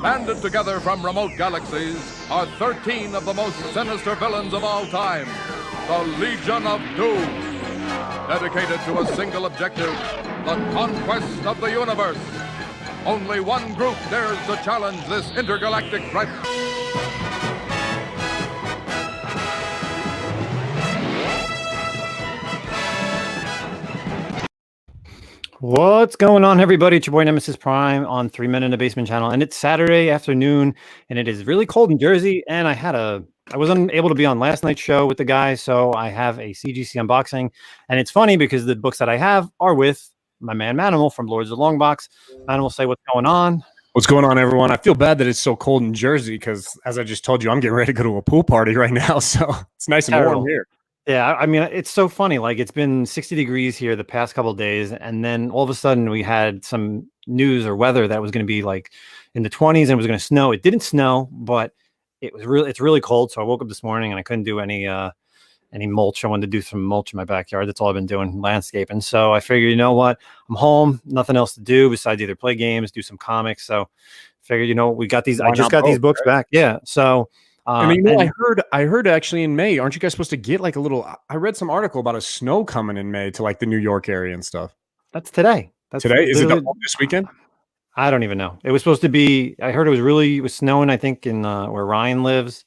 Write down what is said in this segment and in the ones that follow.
Banded together from remote galaxies are 13 of the most sinister villains of all time, the Legion of Doom. Dedicated to a single objective, the conquest of the universe. Only one group dares to challenge this intergalactic threat. What's going on, everybody? It's your boy Nemesis Prime on 3 Men in a Basement channel, and it's Saturday afternoon, and it is really cold in Jersey. And I wasn't able to be on last night's show with the guys, so I have a CGC unboxing. And it's funny because the books that I have are with my man Manimal from Lords of the Long Box. Manimal, say what's going on. What's going on, everyone? I feel bad that it's so cold in Jersey because, as I just told you, I'm getting ready to go to a pool party right now, so it's nice and warm here. Yeah, I mean, it's so funny. Like, it's been 60 degrees here the past couple of days, and then all of a sudden we had some news or weather that was going to be like in the 20s and it was going to snow. It didn't snow, but it's really cold. So I woke up this morning and I couldn't do any mulch. I wanted to do some mulch in my backyard. That's all I've been doing, landscaping. So I figured, you know what? I'm home, nothing else to do besides either play games, do some comics. So I figured, you know, we got these. I just got these books back. Yeah. So. I heard actually in May, aren't you guys supposed to get like a little? I read some article about a snow coming in May to like the New York area and stuff. That's today. Today? Is it this weekend? I don't even know. It was supposed to be. I heard it was snowing. I think in where Ryan lives,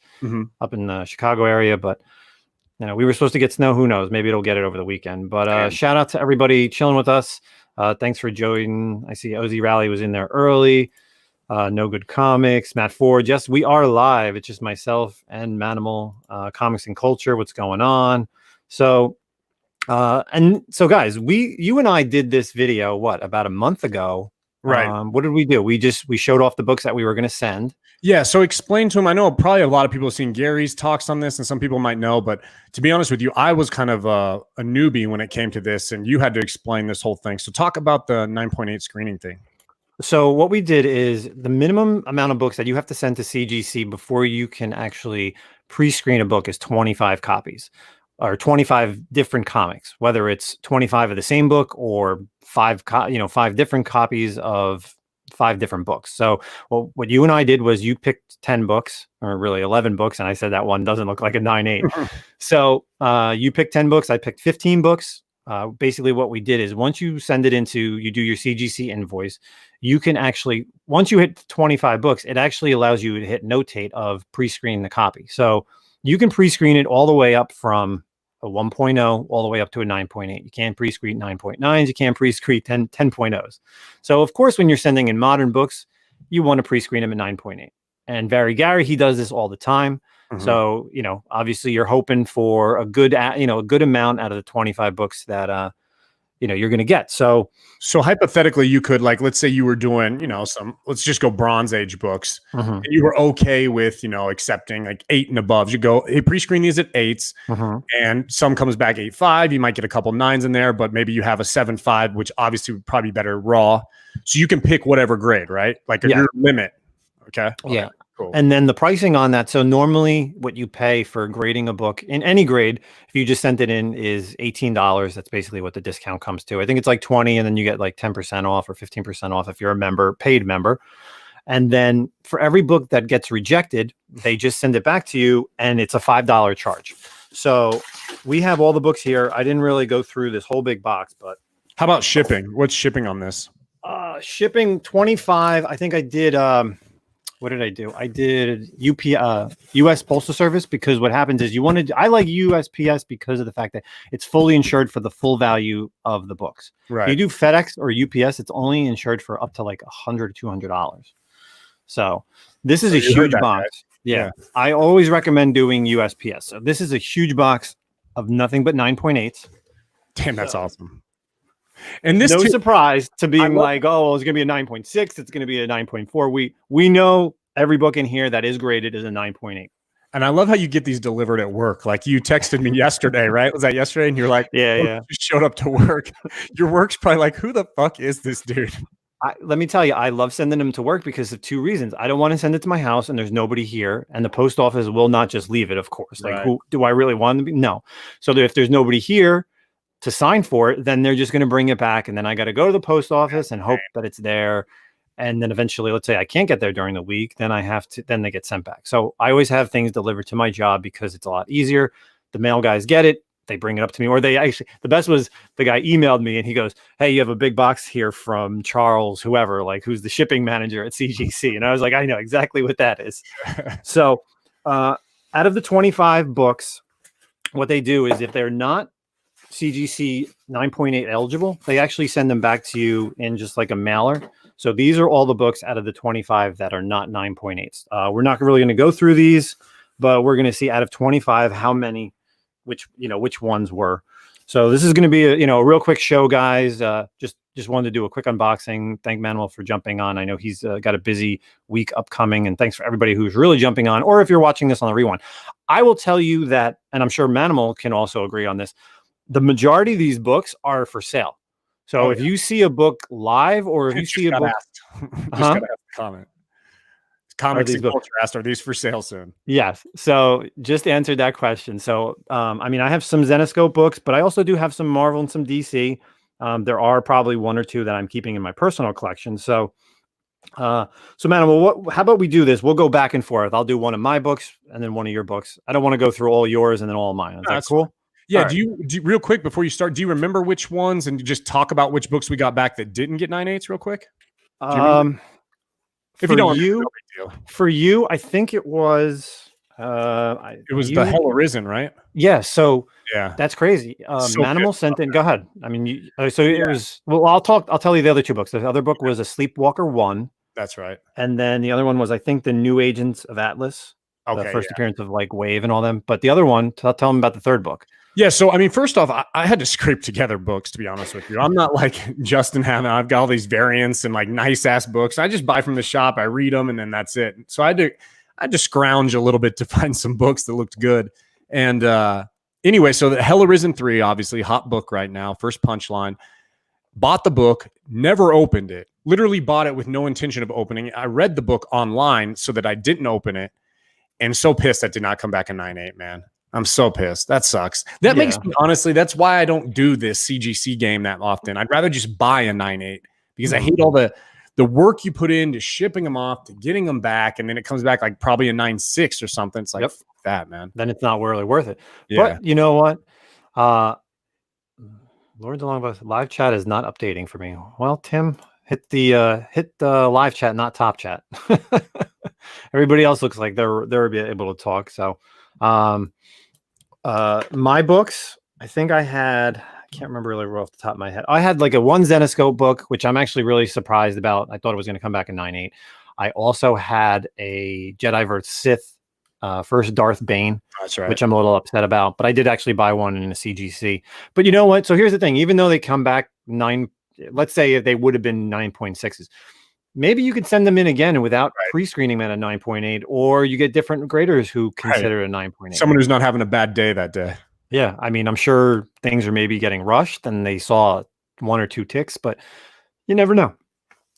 up in the Chicago area. But you know, we were supposed to get snow. Who knows? Maybe it'll get it over the weekend. But shout out to everybody chilling with us. Thanks for joining. I see Ozzy Rally was in there early. No Good Comics, Matt Ford. Yes, we are live. It's just myself and Manimal, Comics and Culture. What's going on? So, so guys, you and I did this video, about a month ago, right? What did we do? We showed off the books that we were going to send. Yeah. So explain to him. I know probably a lot of people have seen Gary's talks on this and some people might know, but to be honest with you, I was kind of a newbie when it came to this and you had to explain this whole thing. So talk about the 9.8 screening thing. So what we did is the minimum amount of books that you have to send to CGC before you can actually pre-screen a book is 25 copies or 25 different comics, whether it's 25 of the same book or five different copies of 5 different books. So what you and I did was you picked 10 books or really 11 books. And I said that one doesn't look like a 9.8. So you picked 10 books. I picked 15 books. Basically what we did is once you send it you do your CGC invoice, you can actually, once you hit 25 books, it actually allows you to hit notate of pre-screen the copy. So you can pre-screen it all the way up from a 1.0 all the way up to a 9.8. You can't pre-screen 9.9s. You can't pre-screen 10.0s. So of course, when you're sending in modern books, you want to pre-screen them at 9.8. And Gary, he does this all the time. So, you know, obviously you're hoping for a good amount out of the 25 books that, you're going to get. So hypothetically, you could, like, let's say you were doing, let's just go Bronze Age books. And you were okay with, accepting like 8 and above. You go, hey, pre-screen these at 8s and some comes back 8.5. You might get a couple 9s in there, but maybe you have a 7.5, which obviously would probably be better raw. So you can pick whatever grade, right? Like your limit. Okay. Yeah. Cool. And then the pricing on that. So normally what you pay for grading a book in any grade, if you just sent it in, is $18. That's basically what the discount comes to. I think it's like 20 and then you get like 10% off or 15% off if you're a paid member. And then for every book that gets rejected, they just send it back to you and it's a $5 charge. So we have all the books here. I didn't really go through this whole big box, but how about shipping? What's shipping on this? Shipping 25. I think I did what did I do? I did US Postal Service, because what happens is I like USPS because of the fact that it's fully insured for the full value of the books. Right. You do FedEx or UPS, it's only insured for up to like $100 or $200. So this is a huge box. Yeah. I always recommend doing USPS. So this is a huge box of nothing but 9.8. Damn, that's awesome. And this surprise to being like, oh, it's going to be a 9.6. It's going to be a 9.4. We know every book in here that is graded is a 9.8. And I love how you get these delivered at work. Like you texted me yesterday, right? Was that yesterday? And you're like, yeah. You showed up to work. Your work's probably like, who the fuck is this dude? Let me tell you, I love sending them to work because of 2 reasons. I don't want to send it to my house and there's nobody here, and the post office will not just leave it, of course. Like, who do I really want them to be? No. So if there's nobody here to sign for it, then they're just going to bring it back. And then I got to go to the post office and hope that it's there. And then eventually, let's say I can't get there during the week, then then they get sent back. So I always have things delivered to my job because it's a lot easier. The mail guys get it. They bring it up to me, or they actually, the best was the guy emailed me and he goes, "Hey, you have a big box here from Charles, whoever, like who's the shipping manager at CGC." And I was like, I know exactly what that is. So out of the 25 books, what they do is if they're not CGC 9.8 eligible, they actually send them back to you in just like a mailer. So these are all the books out of the 25 that are not 9.8s. We're not really going to go through these, but we're going to see out of 25 how many, which ones were. So this is going to be a real quick show, guys. Just wanted to do a quick unboxing. Thank Manimal for jumping on. I know he's got a busy week upcoming, and thanks for everybody who's really jumping on, or if you're watching this on the rewind. I will tell you that, and I'm sure Manimal can also agree on this, the majority of these books are for sale. So if you see a book live, or if you see a book, just gotta have to comment. Comics and culture asked, are these for sale soon? Yes. So just answered that question. So, I mean, I have some Zenescope books, but I also do have some Marvel and some DC. There are probably one or two that I'm keeping in my personal collection. So, Manimal, how about we do this? We'll go back and forth. I'll do one of my books and then one of your books. I don't want to go through all yours and then all of mine. Is that cool? Yeah. Right. Do you real quick before you start, do you remember which ones, and just talk about which books we got back that didn't get 9.8s real quick? If you don't, for you, I think it was it was the Hell Arisen, right? Yeah. So yeah, that's crazy. Manimal sent in. Go ahead. I mean, it was. Well, I'll tell you the other two books. The other book was a Sleepwalker 1. That's right. And then the other one was, I think, the New Agents of Atlas. Okay, the first appearance of like Wave and all them. But the other one, tell them about the third book. Yeah, so I mean, first off, I had to scrape together books, to be honest with you. I'm not like Justin Hammond. I've got all these variants and like nice ass books. I just buy from the shop, I read them, and then that's it. So I had to scrounge a little bit to find some books that looked good. And anyway, so the Hell Arisen 3, obviously hot book right now. First Punchline. Bought the book, never opened it. Literally bought it with no intention of opening it. I read the book online so that I didn't open it, and so pissed that did not come back in 9.8, man. I'm so pissed. That sucks. That makes me, honestly, that's why I don't do this CGC game that often. I'd rather just buy a 9.8 because I hate all the work you put into shipping them off to getting them back, and then it comes back like probably a 9.6 or something. It's like, fuck that, man. Then it's not really worth it. Yeah. But you know what? Lord DeLongbow, live chat is not updating for me. Well, Tim, hit the live chat, not top chat. Everybody else looks like they're able to talk. So my books, I think I can't remember really off the top of my head. I had like a one Zenescope book, which I'm actually really surprised about. I thought it was going to come back in 9.8. I also had a Jedi vs. Sith first Darth Bane, that's right, which I'm a little upset about, but I did actually buy one in a CGC. But you know what? So here's the thing. Even though they come back let's say if they would have been 9.6s, maybe you could send them in again without pre-screening them at a 9.8, or you get different graders who consider it a 9.8. Someone who's not having a bad day that day. Yeah. I mean, I'm sure things are maybe getting rushed and they saw one or two ticks, but you never know.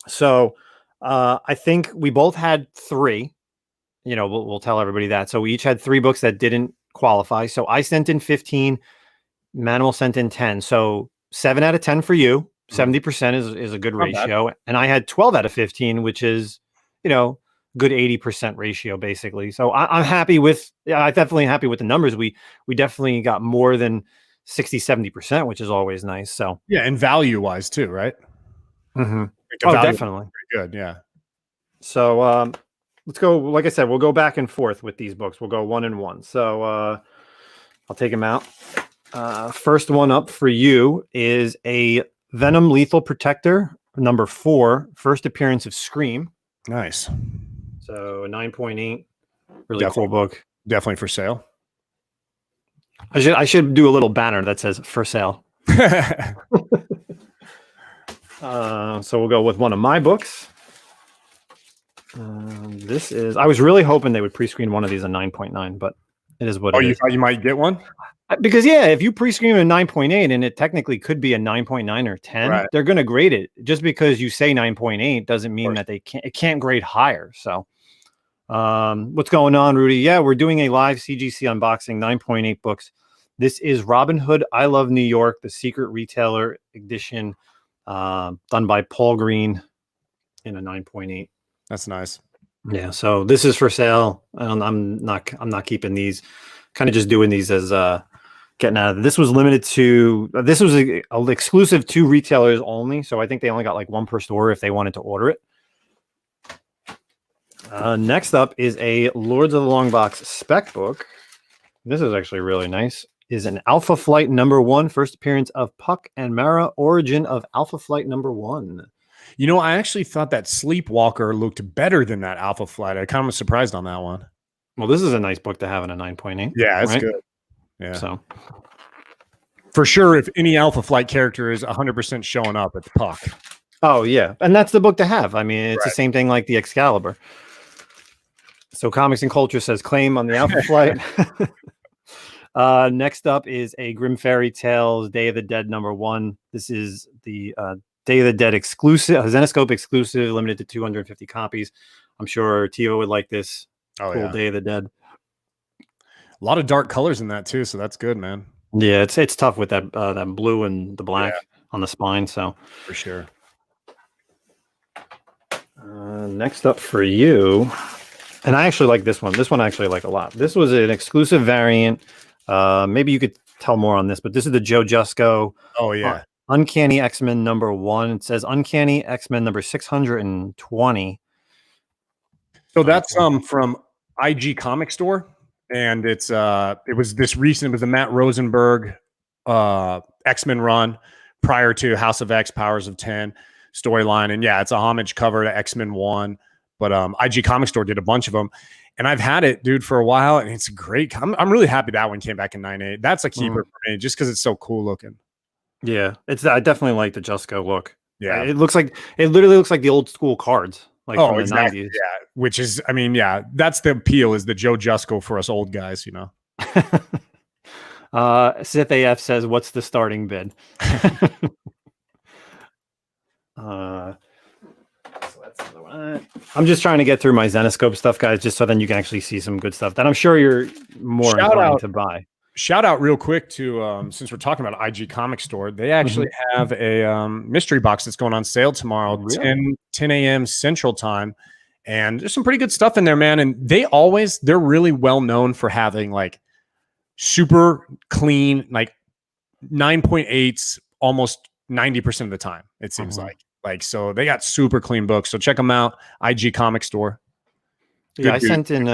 So I think we both had 3. You know, we'll tell everybody that. So we each had 3 books that didn't qualify. So I sent in 15, Manimal sent in 10. So 7 out of 10 for you. 70% is a good ratio. And I had 12 out of 15, which is, good 80% ratio basically. So I'm happy with, I'm definitely happy with the numbers. We definitely got more than 60-70%, which is always nice. So yeah, and value wise too, right? Mm-hmm. Oh, definitely. Good, yeah. So let's go. Like I said, we'll go back and forth with these books. We'll go 1 and 1. So I'll take them out. First one up for you is a Venom Lethal Protector, number 4, first appearance of Scream. Nice. So 9.8, really cool book. Definitely for sale. I should do a little banner that says for sale. So we'll go with one of my books. This is, I was really hoping they would pre-screen one of these a 9.9, but it is what it is. Oh, you thought you might get one? Because if you pre-screen a 9.8 and it technically could be a 9.9 or 10, they're going to grade it. Just because you say 9.8 doesn't mean that it can't grade higher. So what's going on, Rudy? Yeah, we're doing a live CGC unboxing, 9.8 books. This is Robin Hood, I Love New York, the Secret Retailer edition, done by Paul Green. in a 9.8. That's nice. Yeah, so this is for sale. I'm not keeping these. Kind of just doing these as getting out of it. This was limited to. This was a exclusive to retailers only. So I think they only got like one per store if they wanted to order it. Next up is a Lords of the Long Box spec book. This is actually really nice. Is an Alpha Flight #1, first appearance of Puck and Mara, origin of Alpha Flight #1. You know, I actually thought that Sleepwalker looked better than that Alpha Flight. I kind of was surprised on that one. Well, this is a nice book to have in a 9.8. Yeah, it's right? good. Yeah. So for sure, if any Alpha Flight character is 100% showing up, it's Puck. Oh, yeah. And that's the book to have. I mean, it's Right. the same thing like the Excalibur. So Comics and Culture says claim on the Alpha Flight. Next up is a Grim Fairy Tales Day of the Dead #1. This is the Day of the Dead exclusive, Zenescope exclusive, limited to 250 copies. I'm sure Tiva would like this. Oh, Cool yeah. Day of the Dead. A lot of dark colors in that too, so that's good, man. Yeah, it's tough with that that blue and the black on the spine. So For sure. next up for you, and I actually like this one. This one I actually like a lot. This was an exclusive variant. Maybe you could tell more on this, but this is the Joe Jusko. Oh yeah. Uncanny X-Men #1. It says Uncanny X-Men number 620. So that's from IG Comic Store, and it was the Matt Rosenberg X-Men run prior to House of X Powers of 10 storyline, and yeah, it's a homage cover to X-Men 1, but IG Comic Store did a bunch of them, and I've had it, dude, for a while, and it's great. I'm really happy that one came back in 9.8. That's a keeper for me, just because it's so cool looking. Yeah, I definitely like the Jusko look. Yeah, it literally looks like the old school cards, like from the exactly. 90s. Yeah, which is, I mean, yeah, that's the appeal, is the Joe Jusko for us old guys, you know. Sith AF says, "What's the starting bid?" So that's another one. I'm just trying to get through my Zenescope stuff, guys, just so then you can actually see some good stuff that I'm sure you're more inclined to buy. Shout out real quick to since we're talking about IG Comic Store, they actually have a mystery box that's going on sale tomorrow, Really? 10 a.m. Central Time, and there's some pretty good stuff in there, man. And they're really well known for having like super clean, like 9.8s almost 90% of the time, it seems like so they got super clean books, so check them out. IG Comic Store. Yeah, I sent in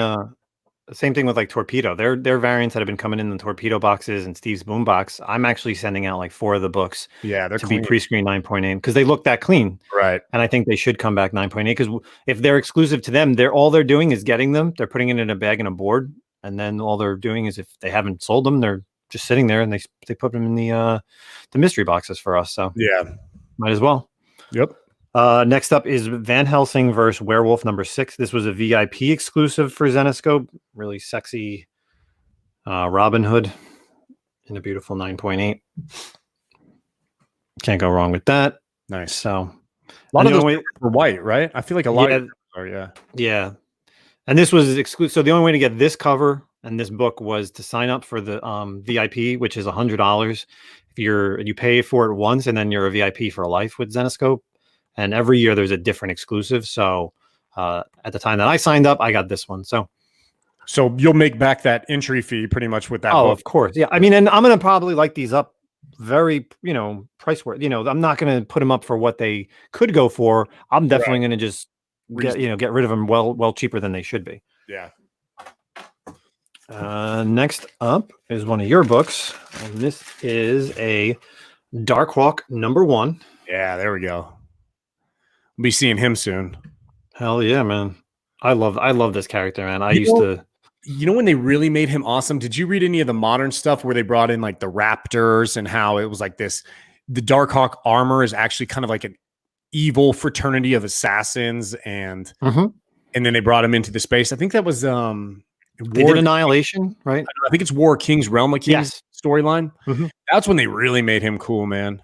same thing with like Torpedo. Their variants that have been coming in the Torpedo boxes and Steve's Boombox. I'm actually sending out like 4 of the books. Yeah, they're to clean. be pre-screen 9.8 because they look that clean, right? And I think they should come back 9.8 because if they're exclusive to them, all they're doing is getting them. They're putting it in a bag and a board, and then all they're doing is if they haven't sold them, they're just sitting there and they put them in the mystery boxes for us. So yeah, might as well. Yep. Next up is Van Helsing versus Werewolf #6. This was a VIP exclusive for Zenescope. Really sexy Robin Hood in a beautiful 9.8. Can't go wrong with that. Nice. So a lot of those were white, right? I feel like a lot of are, yeah. And this was exclusive. So the only way to get this cover and this book was to sign up for the VIP, which is $100. If you pay for it once, and then you're a VIP for life with Zenescope. And every year there's a different exclusive. So at the time that I signed up, I got this one. So you'll make back that entry fee pretty much with that. Oh, book. of course. Yeah. I mean, and I'm going to probably like these up very, price worth. I'm not going to put them up for what they could go for. I'm definitely going to just get rid of them well cheaper than they should be. Yeah. Next up is one of your books, and this is a Darkhawk #1. Yeah, there we go. We'll be seeing him soon. Hell yeah, man! I love this character, man. You know when they really made him awesome? Did you read any of the modern stuff where they brought in like the Raptors and how it was like this? The Darkhawk armor is actually kind of like an evil fraternity of assassins, and then they brought him into the space. I think that was they did Annihilation, right? I think it's War King's Realm of Kings storyline. That's when they really made him cool, man.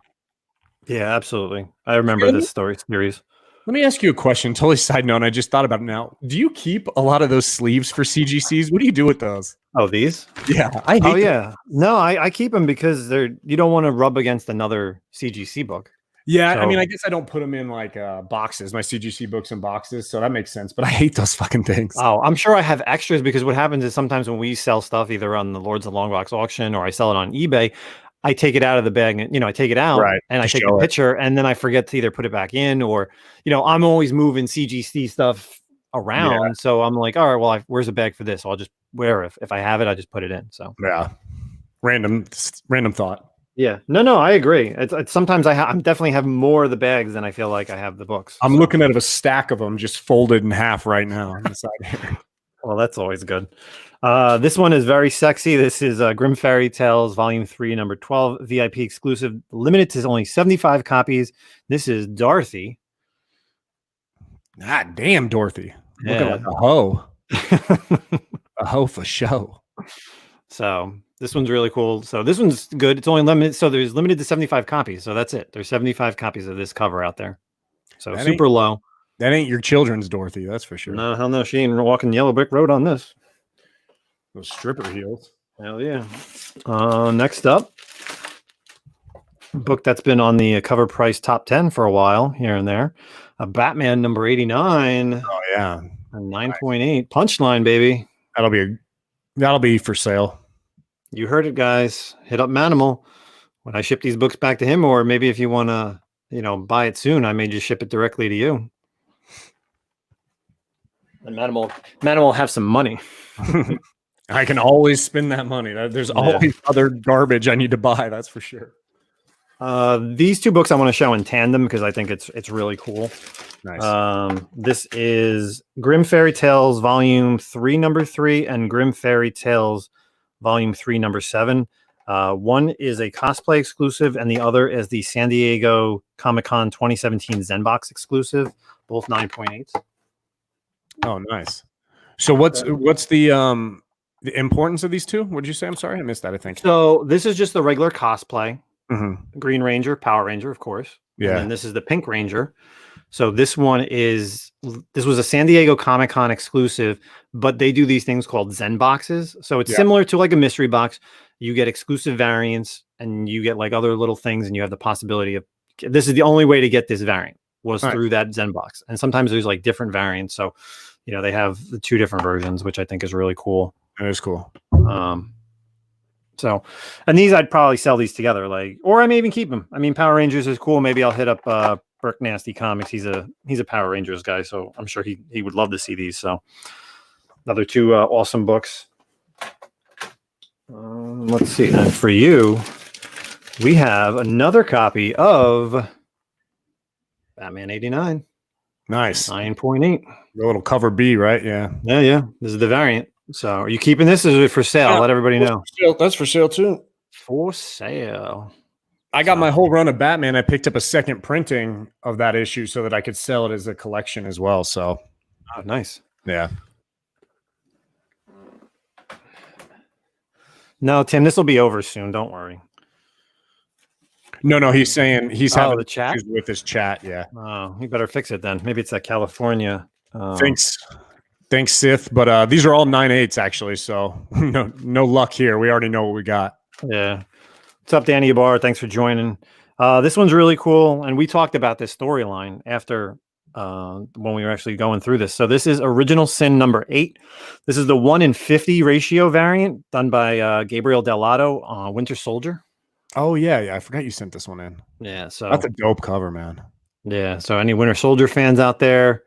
Yeah, absolutely. I remember this series. Let me ask you a question. Totally side note. I just thought about it now. Do you keep a lot of those sleeves for CGCs? What do you do with those? Oh, these? Yeah, I hate them. No, I keep them because you don't want to rub against another CGC book. Yeah, So, I mean, I guess I don't put them in like boxes, my CGC books in boxes, so that makes sense. But I hate those fucking things. oh, I'm sure I have extras because what happens is sometimes when we sell stuff either on the Lords of Longbox auction or I sell it on eBay, I take it out of the bag and I take it out Right, and I to take a show it. picture and then I forget to either put it back in or I'm always moving CGC stuff Yeah, around. So I'm like, all right, well, where's a bag for this? So I'll just if I have it, I just put it in. So yeah. Random thought. yeah, no, I agree. It's sometimes I'm definitely have more of the bags than I feel like I have the books. I'm looking at a stack of them just folded in half right now on the side here. Well, that's always good. This one is very sexy. This is Grim Fairy Tales Volume 3, number 12, VIP exclusive, limited to only 75 copies. This is Dorothy. God damn, Dorothy. Yeah. Looking like a hoe. A hoe for show. So this one's really cool. So this one's good. It's only limited. So there's limited to 75 copies. So that's it. There's 75 copies of this cover out there. So That super low. That ain't your children's Dorothy, that's for sure. No, hell no. She ain't walking yellow brick road on this. Those stripper heels. Hell yeah. Next up, a book that's been on the cover price top 10 for a while here and there. A Batman number 89. Oh yeah. A 9.8 Punchline, baby. That'll be for sale. You heard it, guys. Hit up Manimal when I ship these books back to him, or maybe if you want to, buy it soon, I may just ship it directly to you. And Manimal will have some money. I can always spend that money. There's always other garbage I need to buy. That's for sure. These two books I want to show in tandem because I think it's really cool. Nice. This is Grim Fairy Tales Volume 3, number 3, and Grim Fairy Tales Volume 3, number 7. One is a cosplay exclusive, and the other is the San Diego Comic-Con 2017 Zenbox exclusive, both 9.8. Oh, nice. So what's the importance of these two? What did you say? I'm sorry, I missed that. I think. So this is just the regular cosplay. Mm-hmm. Green Ranger, Power Ranger, of course. Yeah. And this is the Pink Ranger. So this was a San Diego Comic-Con exclusive, but they do these things called Zen boxes. So it's similar to like a mystery box. You get exclusive variants and you get like other little things, and you have the possibility of this is the only way to get this variant was through that Zen box. And sometimes there's like different variants. So, they have the two different versions, which I think is really cool. That is cool. So, and these I'd probably sell these together, or I may even keep them. I mean, Power Rangers is cool. Maybe I'll hit up Burke Nasty Comics. He's a Power Rangers guy, so I'm sure he would love to see these. So, another two awesome books. Let's see. And for you, we have another copy of Batman 89. Nice. 9.8. The little cover B, right? Yeah. Yeah. This is the variant. So, are you keeping this? Or is it for sale? Yeah, let everybody know. That's for sale too. For sale. I got my whole run of Batman. I picked up a second printing of that issue so that I could sell it as a collection as well. So, oh, nice. Yeah. No, Tim, this will be over soon. Don't worry. No, he's saying he's having the chat issues with his chat. Yeah. Oh, you better fix it then. Maybe it's that California. Thanks, Sith. But these are all 9.8s actually. So no luck here. We already know what we got. Yeah. What's up, Danny Ibarra? Thanks for joining. This one's really cool, and we talked about this storyline after when we were actually going through this. So this is Original Sin number 8. This is the 1 in 50 ratio variant done by Gabriel Delato, Winter Soldier. Oh yeah. I forgot you sent this one in. Yeah, so that's a dope cover, man. Yeah, so any Winter Soldier fans out there?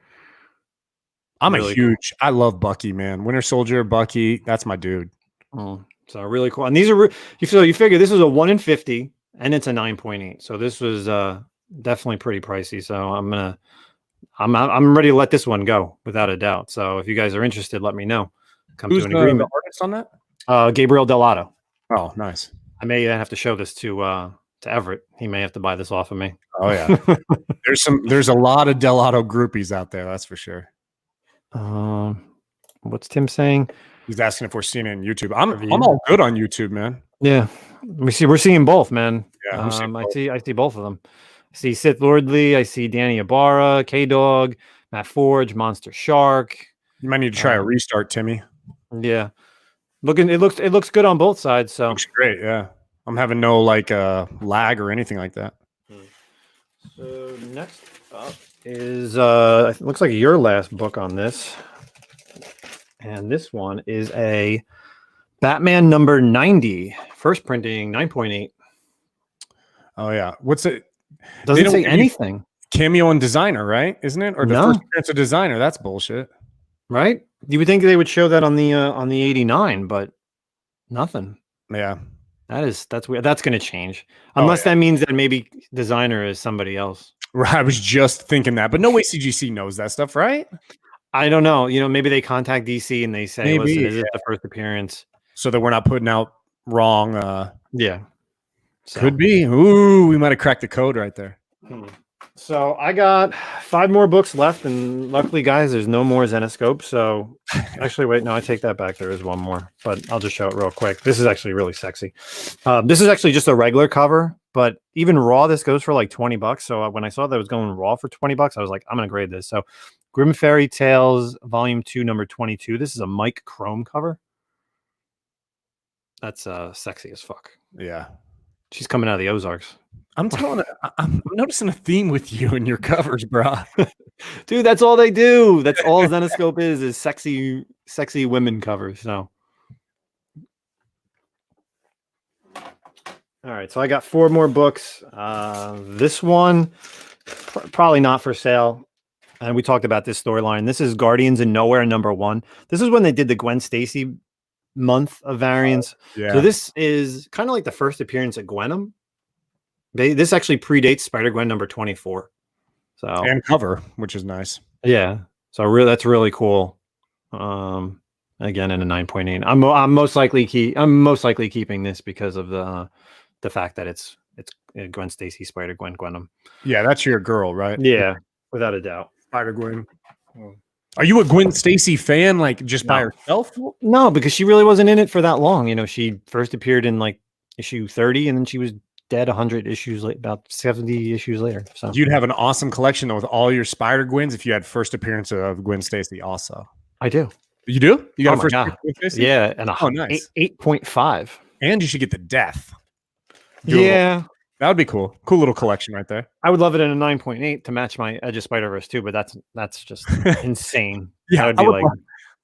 I'm really a huge. Cool. I love Bucky, man. Winter Soldier, Bucky. That's my dude. So really cool. And these are you figure this is a 1 in 50, and it's a 9.8. So this was definitely pretty pricey. So I'm ready to let this one go without a doubt. So if you guys are interested, let me know. Come to an agreement. The artist on that? Gabriel Delato. Oh, nice. I may have to show this to Everett. He may have to buy this off of me. Oh yeah. There's a lot of Delato groupies out there, that's for sure. What's Tim saying? He's asking if we're seeing it on YouTube. I'm all good on YouTube, man. Yeah. We're seeing both, man. Yeah, I see both of them. I see Sith Lordly, I see Danny Ibarra, K-Dog, Matt Forge, Monster Shark. You might need to try a restart, Timmy. Yeah. It looks good on both sides. So looks great, yeah. I'm having no lag or anything like that. So next up is it looks like your last book on this. And this one is a Batman number 90, first printing 9.8. Oh yeah. What's it? Doesn't say anything. Cameo and designer, right? Isn't it? Or the first appearance of designer? That's bullshit. Right? You would think they would show that on the 89, but nothing. Yeah. That's weird. That's going to change. Unless that means that maybe designer is somebody else. Right. I was just thinking that, but no way CGC knows that stuff, right? I don't know. You know, maybe they contact DC and they say, maybe, listen, is it the first appearance? So that we're not putting out wrong. Yeah. So. Could be. Ooh, we might have cracked the code right there. So I got 5 more books left, and luckily, guys, there's no more Zenoscope. So actually, wait, no, I take that back. There is one more, but I'll just show it real quick. This is actually really sexy. This is actually just a regular cover, but even raw, this goes for like $20. So when I saw that it was going raw for $20, I was like, I'm going to grade this. So Grim Fairy Tales, Volume 2, number 22. This is a Mike Chrome cover. That's sexy as fuck. Yeah. She's coming out of the Ozarks. I'm noticing a theme with you and your covers, bro. Dude, that's all they do. That's all Zenoscope is sexy women covers. So, all right. So I got 4 more books. This one probably not for sale. And we talked about this storyline. This is Guardians in Nowhere number 1. This is when they did the Gwen Stacy month of variants. Yeah. So this is kind of like the first appearance at Gwenom. This actually predates Spider-Gwen number 24. So and cover, which is nice. Yeah. So that's really cool. Again in a 9.8. I'm most likely keeping this because of the fact that it's Gwen Stacy, Spider-Gwen, Gwenom. Yeah, that's your girl, right? Yeah, without a doubt. Spider-Gwen. Are you a Gwen Stacy fan, like just by herself? No, because she really wasn't in it for that long. You know, she first appeared in like issue 30, and then she was dead 100 issues late, about 70 issues later. So you'd have an awesome collection though with all your Spider-Gwens if you had first appearance of Gwen Stacy also. I do. You do? You got a first appearance of Gwen Stacy? Yeah, and nice. 8.5. And you should get the death. Yeah. That would be cool. Cool little collection right there. I would love it in a 9.8 to match my Edge of Spider-Verse too, but that's just insane. Yeah,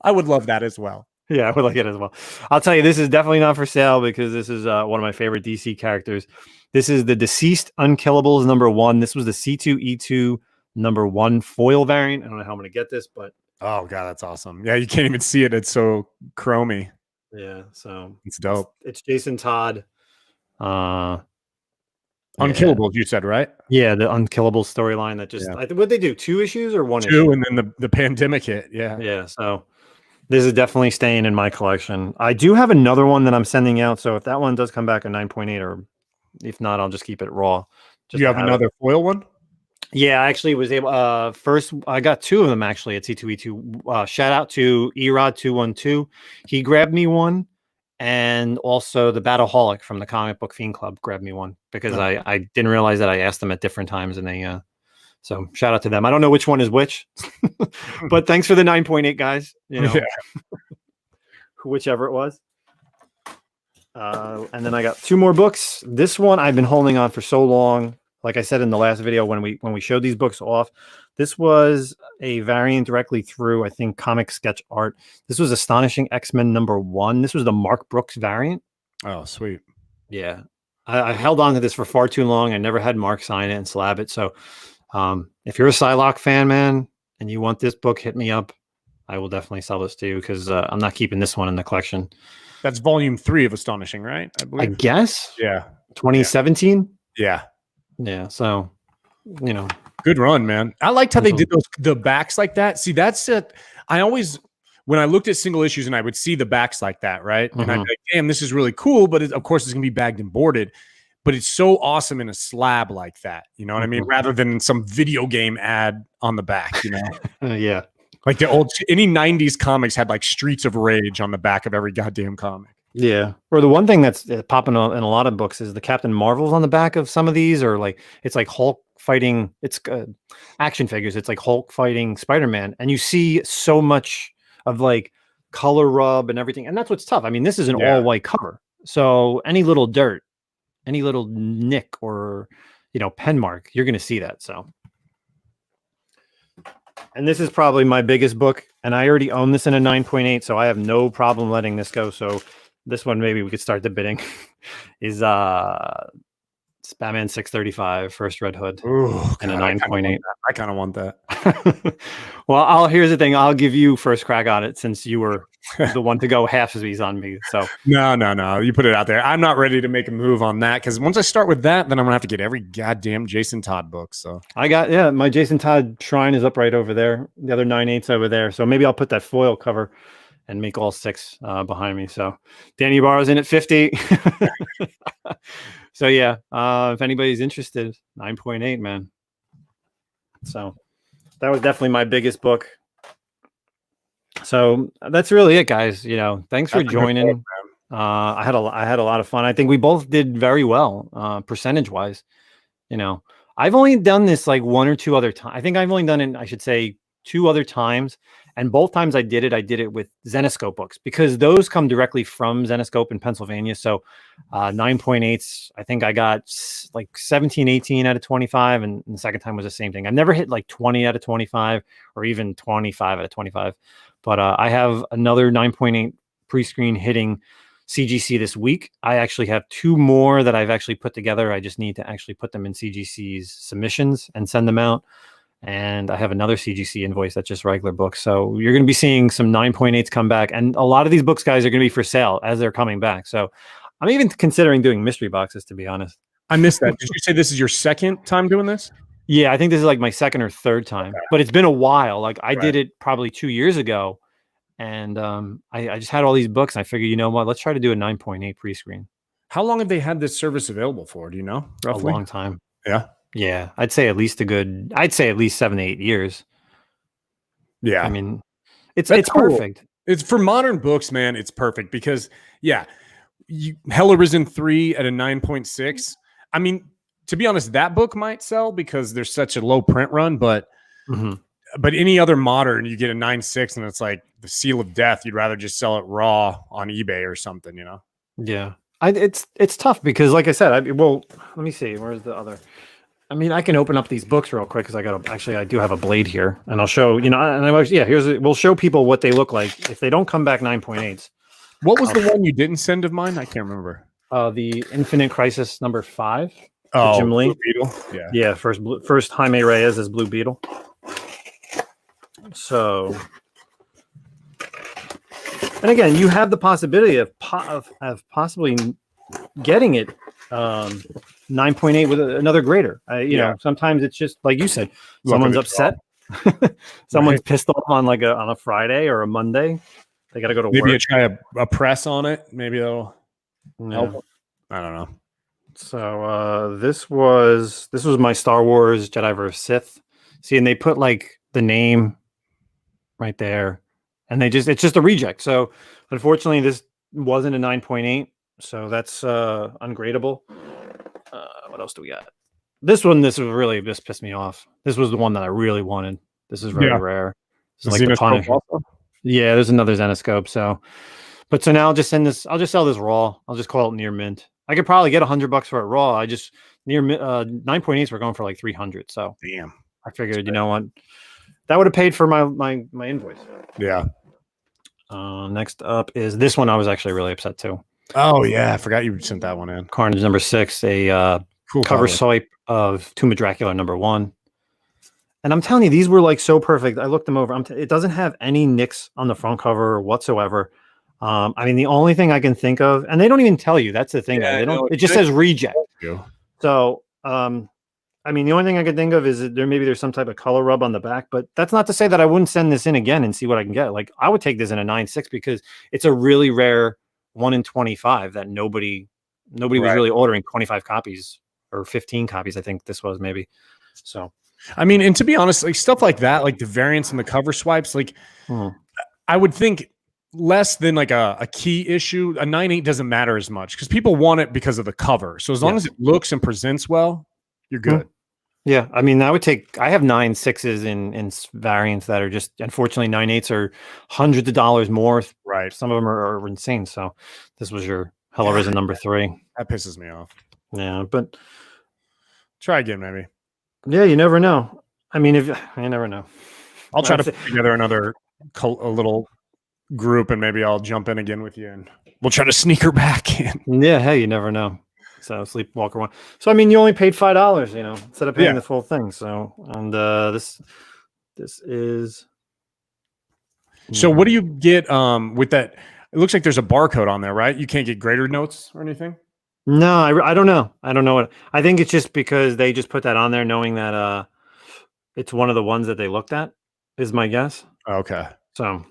I would love that as well. Yeah, I would like it as well. I'll tell you, this is definitely not for sale because this is one of my favorite DC characters. This is the Deceased Unkillables number 1. This was the C2E2 number 1 foil variant. I don't know how I'm going to get this, but oh god, that's awesome. Yeah, you can't even see it. It's so chromy. Yeah, so it's dope. It's Jason Todd. Unkillables, you said, right? Yeah, the Unkillables storyline that just what they do, 2 issues or 1 issue? 2, and then the pandemic hit. Yeah. So this is definitely staying in my collection. I do have another one that I'm sending out. So if that one does come back a 9.8, or if not, I'll just keep it raw. Do you have another foil one? Yeah, I actually was able. First, I got 2 of them actually at C2E2. Shout out to Erod212. He grabbed me one. And also the Battleholic from the Comic Book Fiend Club grabbed me one because I didn't realize that I asked them at different times, and they so shout out to them. I don't know which one is which, but thanks for the 9.8 guys. You know, whichever it was. And then I got 2 more books. This one I've been holding on for so long. Like I said in the last video when we showed these books off, this was a variant directly through, I think, Comic Sketch Art. This was Astonishing X-Men number 1. This was the Mark Brooks variant. Oh, sweet. Yeah. I held on to this for far too long. I never had Mark sign it and slab it. So if you're a Psylocke fan, man, and you want this book, hit me up. I will definitely sell this to you because I'm not keeping this one in the collection. That's volume 3 of Astonishing, right? I guess. Yeah. 2017? Yeah. Yeah. So, you know. Good run, man. I liked how they did the backs like that. See, that's it. I always, when I looked at single issues and I would see the backs like that, right? And I'd be like, damn, this is really cool. But of course, it's going to be bagged and boarded. But it's so awesome in a slab like that. You know what I mean? Rather than some video game ad on the back, you know? Yeah. Like the old, any 90s comics had like Streets of Rage on the back of every goddamn comic. Yeah. Or the one thing that's popping in a lot of books is the Captain Marvels on the back of some of these, or like it's like Hulk fighting, it's action figures. It's like Hulk fighting Spider-Man, and you see so much of like color rub and everything, and that's what's tough. I mean, this is an all white cover, so any little dirt, any little nick, or pen mark, you're going to see that. So, and this is probably my biggest book, and I already own this in a 9.8, so I have no problem letting this go. So this one, maybe we could start the bidding, is it's Batman 635 First Red Hood. Ooh, and a God, 9.8. I kind of want that. Well, here's the thing. I'll give you first crack on it since you were the one to go half as he's on me. So no. You put it out there. I'm not ready to make a move on that because once I start with that, then I'm gonna have to get every goddamn Jason Todd book. So I got my Jason Todd shrine is up right over there. The other 9.8's over there. So maybe I'll put that foil cover and make all 6 behind me. So Danny Barrow's in at 50. So yeah, if anybody's interested, 9.8, man. So that was definitely my biggest book. So that's really it, guys. Thanks for joining. I had a lot of fun. I think we both did very well, percentage wise. I've only done this like 1 or 2 other times. I think I've only done it, I should say, 2 other times. And both times I did it with Zenescope books because those come directly from Zenescope in Pennsylvania. So 9.8s, I think I got like 17, 18 out of 25. And the second time was the same thing. I've never hit like 20 out of 25 or even 25 out of 25. But I have another 9.8 pre-screen hitting CGC this week. I actually have 2 more that I've actually put together. I just need to actually put them in CGC's submissions and send them out. And I have another CGC invoice that's just regular books. So you're going to be seeing some 9.8s come back. And a lot of these books, guys, are going to be for sale as they're coming back. So I'm even considering doing mystery boxes, to be honest. I missed that. Did you say this is your second time doing this? Yeah, I think this is like my second or third time. Okay. But it's been a while. Like I did it probably 2 years ago. And I just had all these books. And I figured, you know what? Let's try to do a 9.8 pre-screen. How long have they had this service available for? Do you know? Roughly? A long time. Yeah. Yeah, I'd say at least 7 to 8 years. Yeah. I mean, it's cool. Perfect. It's for modern books, man. It's perfect because Hell Arisen 3 at a 9.6. I mean, to be honest, that book might sell because there's such a low print run, but any other modern, you get a 9.6 and it's like the seal of death. You'd rather just sell it raw on eBay or something, Yeah. It's tough because like I said, let me see. Where's the other? I mean, I can open up these books real quick because I do have a blade here, and I'll show we'll show people what they look like if they don't come back 9.8s. What was the one you didn't send of mine? I can't remember. The Infinite Crisis number 5. Oh, Jim Lee. Blue Beetle. Yeah. First Jaime Reyes is Blue Beetle. So, and again, you have the possibility of possibly getting it 9.8 with another grader. Sometimes it's just like you said, someone's upset. Someone's pissed off on a Friday or a Monday. They got to go to work. Maybe try a press on it. Maybe that'll help. I don't know. So this was my Star Wars Jedi vs. Sith. See, and they put like the name right there, and it's just a reject. So unfortunately, this wasn't a 9.8. So that's ungradable. What else do we got? This pissed me off. This was the one that I really wanted. This is very rare. This is like the Punisher. Yeah, there's another Zenescope. So now I'll just sell this raw. I'll just call it near mint. I could probably get $100 for it raw. I just near 9.8s were going for like 300. So damn. I figured, you know what, that would have paid for my invoice. Yeah. Next up is this one. I was actually really upset too. Oh yeah, I forgot you sent that one in. Carnage number 6, a cool cover swipe of Tomb of Dracula number 1. And I'm telling you, these were like so perfect. I looked them over. It doesn't have any nicks on the front cover whatsoever. I mean, the only thing I can think of, and they don't even tell you. That's the thing. It just says reject. So, I mean, the only thing I can think of is that there's some type of color rub on the back, but that's not to say that I wouldn't send this in again and see what I can get. Like I would take this in a 9.6 because it's a really rare 1 in 25 that nobody was really ordering 25 copies or 15 copies. I think this was maybe. So, I mean, and to be honest, like stuff like that, like the variants and the cover swipes, like I would think less than like a key issue. A 9.8 doesn't matter as much because people want it because of the cover. So as long as it looks and presents well, you're good. Yeah, I mean, I have 9.6s in variants that are just, unfortunately, 9.8s are hundreds of dollars more. Right. Some of them are insane. So this was your Hell Arisen number 3. That pisses me off. Yeah, but Try again, maybe. Yeah, you never know. I mean, if you never know. I'll try to put together a little group, and maybe I'll jump in again with you, and we'll try to sneak her back in. Yeah, hey, you never know. So Sleepwalker 1. So I mean, you only paid $5, instead of paying the full thing. So and this is. So what do you get with that? It looks like there's a barcode on there, right? You can't get grader notes or anything? No, I don't know. I don't know what. I think it's just because they just put that on there knowing that it's one of the ones that they looked at, is my guess. Okay. So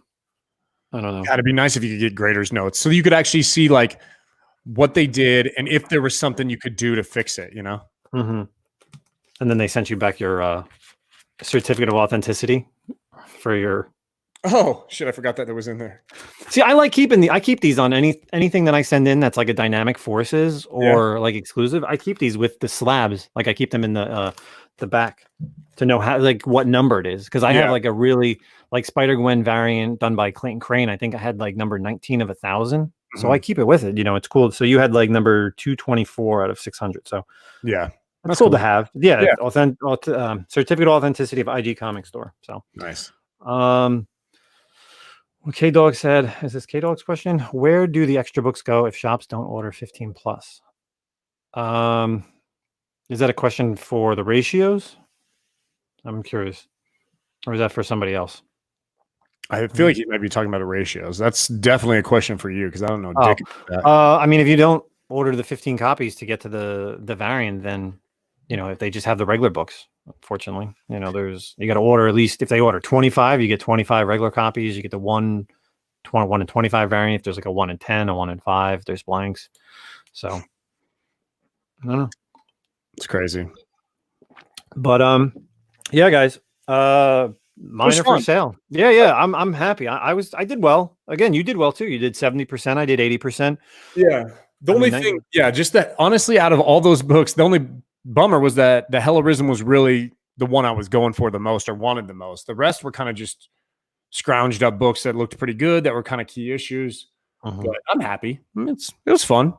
I don't know. It'd be nice if you could get graders notes so you could actually see like what they did and if there was something you could do to fix it, Mm-hmm. And then they sent you back your certificate of authenticity for your. Oh shit! I forgot that was in there. See, I keep these on anything that I send in that's like a dynamic forces or like exclusive. I keep these with the slabs. Like I keep them in the back to know how, like, what number it is, because I have like a really like Spider-Gwen variant done by Clayton Crane. I think I had like number 19 of 1,000. So I keep it with it. It's cool. So you had like number 224 out of 600. So yeah, that's cool to have. Yeah. Certificate of authenticity of IG Comic Store. So nice. K-Dog said, is this K-Dog's question? Where do the extra books go if shops don't order 15 plus? Is that a question for the ratios? I'm curious. Or is that for somebody else? I feel like you might be talking about the ratios. That's definitely a question for you because I don't know. Dick about that. I mean, if you don't order the 15 copies to get to the variant, then, if they just have the regular books, unfortunately, you got to order at least, if they order 25, you get 25 regular copies. You get the 1 and 25 variant. If there's like a 1 and 10, a 1 and 5, there's blanks. So I don't know. It's crazy. But yeah, guys. Mine are for sale. Yeah. I'm happy. I did well. Again, you did well too. You did 70%. I did 80%. Yeah. The only thing, just that honestly, out of all those books, the only bummer was that the Hellarism was really the one I was going for the most or wanted the most. The rest were kind of just scrounged up books that looked pretty good, that were kind of key issues. But I'm happy. It was fun.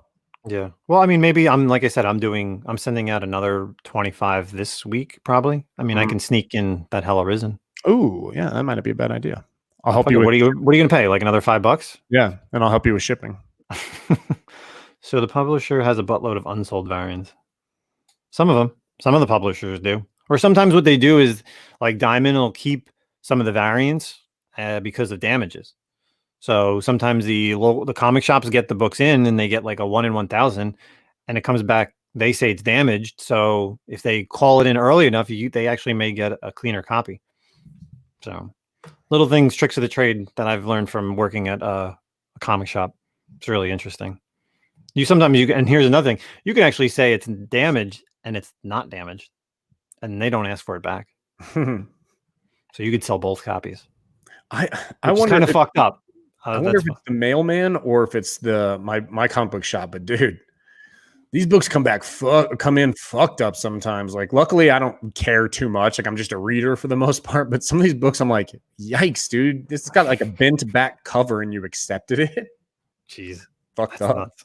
Yeah. Well, I mean, maybe like I said, I'm sending out another 25 this week, probably. I mean, I can sneak in that Hellarism. Oh, yeah, that might not be a bad idea. I'll help you. What are you going to pay? Like another $5? Yeah, and I'll help you with shipping. So the publisher has a buttload of unsold variants. Some of the publishers do. Or sometimes what they do is like Diamond will keep some of the variants because of damages. So sometimes the comic shops get the books in and they get like a 1 in 1,000 and it comes back. They say it's damaged. So if they call it in early enough, they actually may get a cleaner copy. So little things, tricks of the trade that I've learned from working at a comic shop. It's really interesting. And here's another thing. You can actually say it's damaged and it's not damaged and they don't ask for it back. So you could sell both copies. I wonder, kind of fucked up. I wonder if it's the mailman or if it's my comic book shop. But dude, these books come in fucked up sometimes. Like, luckily, I don't care too much. Like, I'm just a reader for the most part. But some of these books, I'm like, yikes, dude. This has got like a bent back cover, and you accepted it. Jeez, fucked up. Nuts.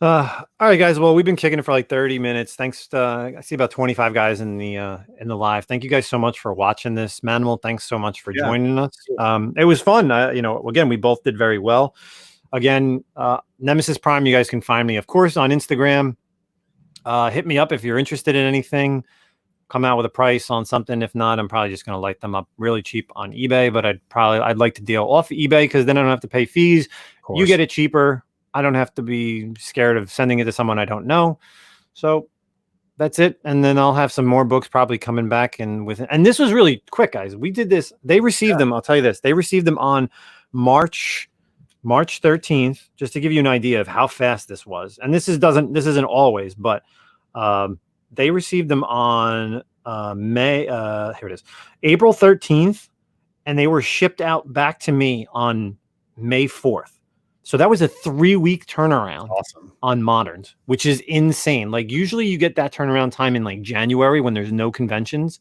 All right, guys. Well, we've been kicking it for like 30 minutes. Thanks. I see about 25 guys in the live. Thank you guys so much for watching this. Manimal, thanks so much for joining us. It was fun. Again, we both did very well. Again, Nemesis Prime, you guys can find me, of course, on Instagram. Hit me up if you're interested in anything. Come out with a price on something. If not, I'm probably just going to light them up really cheap on eBay. But I'd like to deal off eBay because then I don't have to pay fees. You get it cheaper. I don't have to be scared of sending it to someone I don't know. So that's it. And then I'll have some more books probably coming back. And this was really quick, guys. We did this. They received them. I'll tell you this. They received them on March 13th, just to give you an idea of how fast this was. And this isn't always, but they received them on April 13th, and they were shipped out back to me on May 4th. So that was a 3-week turnaround on Moderns, which is insane. Like, usually you get that turnaround time in like January when there's no conventions,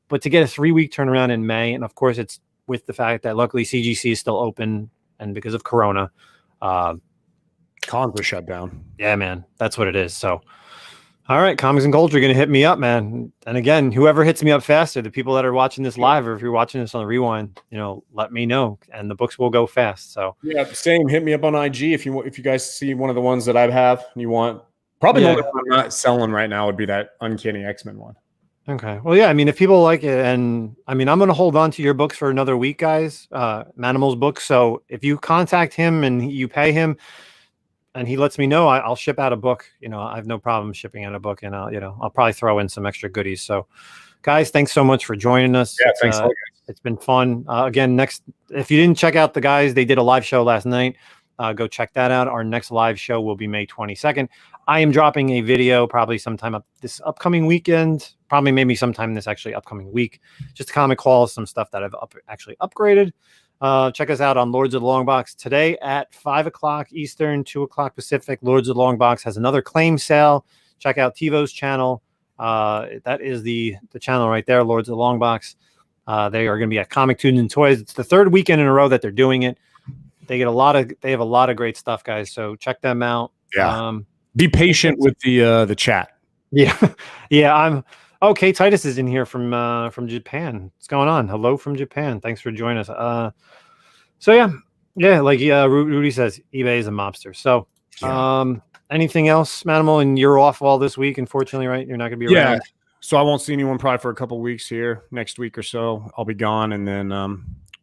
but to get a 3-week turnaround in May, and of course it's with the fact that luckily CGC is still open, and because of Corona, cons are shut down. Yeah, man, that's what it is. So All right, Comics and Culture, going to hit me up, man. And again, whoever hits me up faster, the people that are watching this live, or if you're watching this on the rewind, let me know, and the books will go fast. So yeah, same. Hit me up on IG if you guys see one of the ones that I have and you want. Probably the only one I'm not selling right now would be that Uncanny X-Men one. Okay. Well, yeah, I mean, if people like it, and I mean, I'm going to hold on to your books for another week, guys, Manimal's books. So if you contact him and you pay him and he lets me know, I'll ship out a book. I have no problem shipping out a book, and I'll probably throw in some extra goodies. So guys, thanks so much for joining us. Yeah, thanks. It's been fun. Again, if you didn't check out the guys, they did a live show last night. Go check that out. Our next live show will be May 22nd. I am dropping a video probably sometime this upcoming weekend, probably maybe sometime this actually upcoming week. Just a comic haul, some stuff that I've actually upgraded. Check us out on Lords of the Long Box today at 5 o'clock Eastern, 2 o'clock Pacific. Lords of the Long Box has another claim sale. Check out TiVo's channel. That is the channel right there, Lords of the Long Box. They are going to be at Comic Tunes and Toys. It's the third weekend in a row that they're doing it. They have a lot of great stuff, guys. So check them out. Yeah. Be patient with the chat. Yeah. Yeah. I'm okay. Titus is in here from Japan. What's going on? Hello from Japan. Thanks for joining us. So yeah. Like Rudy says, eBay is a mobster. So anything else, Manimal? And you're off all this week, unfortunately, right? You're not going to be around. So I won't see anyone probably for a couple of weeks here. Next week or so, I'll be gone, and then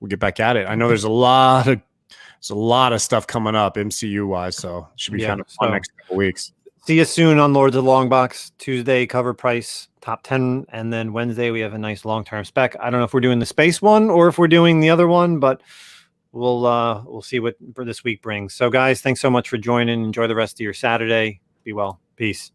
we'll get back at it. I know there's a lot of stuff coming up MCU wise, so it should be kind of fun next couple of weeks. See you soon on Lords of the Long Box. Tuesday cover price top 10, and then Wednesday we have a nice long-term spec. I don't know if we're doing the space one or if we're doing the other one, but we'll see what this week brings. So guys, thanks so much for joining. Enjoy the rest of your Saturday. Be well. Peace.